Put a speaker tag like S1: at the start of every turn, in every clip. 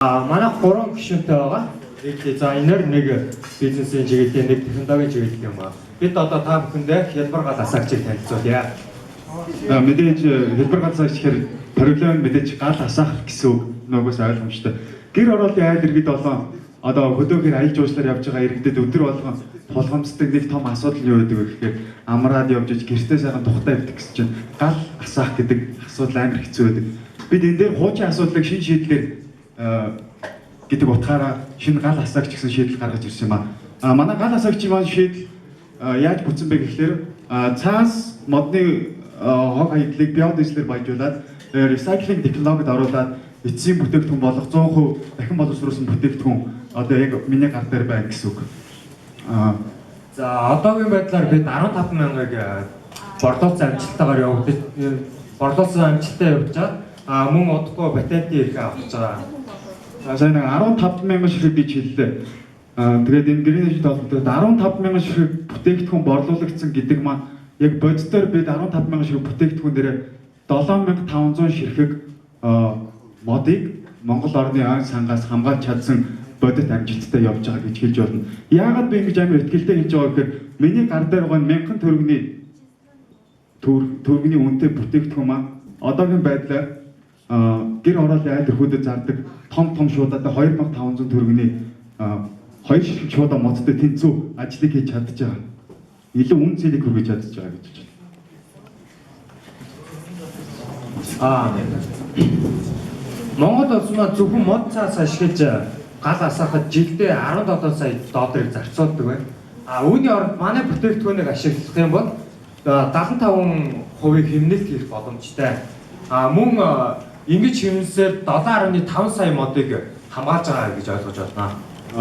S1: Манай 3 гишүүнтэй байгаа. Нэг дизайнер, нэг бизнесийн чиглэлтэй, нэг технологийн чиглэлтэй юм аа. Бид одоо та бүхэндээ хялбар гал асаагчийг танилцуулъя.
S2: Мэдээж хялбар гал асаагч гэхээр проблем мэдээж гал асаах гэсэн үг нөгөөс ойлгомжтой. Гэр ороолын айл иргэд болон одоо хөдөөгөр аялал жуулчлаар явж байгаа иргэдэд өдөр болгон тулгамддаг нэг том асуудал юу гэдэг вэ гэхээр амраад явж иж гэртээ сайхан тухтай явдаг гэсэн чинь гал асаах гэдэг асуудал амар хэцүү байдаг. Бид энэ дээр хуучин асуудлыг шин шийдлэр гэдэг утгаараа шинэ гал асаагч гэсэн шийдэл гаргаж ирсэн юм аа. Манай гал асаагчийн маань шийдэл яаж бүтсэн бэ гэхээр цаас модны хог хаядлыг биодизелээр баяжуулаад recycling технологид оруулаад эцсийн бүтээгдэхүүн болох 100% дахин боловсруулсан бүтээгдэхүүн одоо яг миний гар дээр байна гэсэн үг.
S1: За одоогийн байдлаар бид 15,000-ыг борлуулсан амжилттайгаар явагдаж борлуулсан амжилттай явж байгаа. Мөн удахгүй патентын эрхээ авч байгаа.
S2: Сайн нэг 15,000 ширхэг гэж хэллээ. Тэгээд энэ гринэжид холбоотой 15,000 ширхэг бүтээгдэхүүн борлуулагдсан гэдэг маань яг бодитоор бид 15,000 ширхэг бүтээгдэхүүн дээр 7,500 ширхэг модыг Монгол орны ан сангаас хамгаалж чадсан бодит амжилттай явж байгаа гэж хэлж болно. Яагаад би ингэж амар ихтгэлтэй хэлж байгаа гэхээр миний гар дээр байгаа 1000 төгрөгийн үнэтэй бүтээгдэхүүн маань одоогийн байдлаар гэр ороолын айл өрхүүдэд зардаг том шуудаатай 2500 төгрөгийн хоёр ширхэг шуудаа модтой тэнцүү ажлыг хийж чадчих байгаа. Илүү үн цэнийг хүргэж чадчих байгаа гэж байна.
S1: Монгол улс маань зөвхөн мод цаас ашиглаж гал асаахад жилдээ 17 сая долларыг зарцуулдаг байна. Үүний оронд манай бүтээгдэхүүнийг ашиглах юм бол 75% хэмнэлт хийх боломжтой. Мөн ингэж хэмнэлсээр 7.5 сая модыг хамгаалж байгаа гэж ойлгож байна.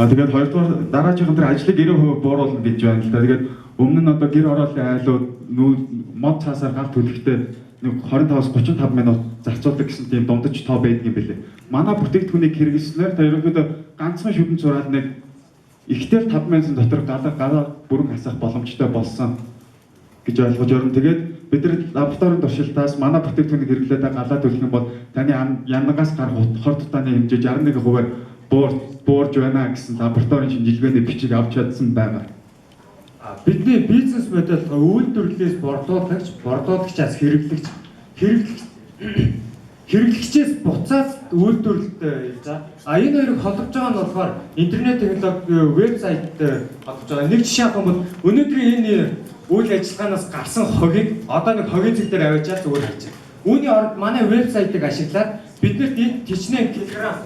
S2: Тэгээд хоёрдугаар дараагийн дээр ажлыг 90% бууруулна гэж байна л да. Тэгээд өмнө нь одоо гэр ороолын айлууд мод цаасаар гал төлөхдөө 25-35 минут зарцуулдаг гэсэн тийм дундаж тоо байдаг юм билээ. Манай бүтээгдэхүүнийг хэрэглэснээр та ерөнхийдөө ганцхан шүдэн зураад нэг ихтэй 5,000 дотор галаа бүрэн асах боломжтой болсон гэж ойлгож байна. Тэгээд бид нар лабораторийн туршилтаас манай бүтээгдэхүүнийг хэрэглээд галаа төлөх юм бол таны янагаас гарах хор тутааны хэмжээ 61%-аар буурж байна гэсэн лабораторийн шинжилгээний бичиг авч чадсан байгаа.
S1: Бидний бизнес модель үйлдвэрлэлээс борлуулагчаас хэрэглэгчээс буцаад үйлдвэрлэлтэй хийж байгаа. Энэ хоёрыг холбож байгаа нь болохоор интернет технологи вебсайт холбож байгаа. Нэг жишээ авах юм бол өнөөдрийн энэ үйл ажиллагаанаас гарсан хогийг одоо нэг хогийн зэг дээр аваачаад зүгээр хайж байгаа. Үүний оронд манай вебсайтыг ашиглаад биднэрт энэ тичнээн килограмм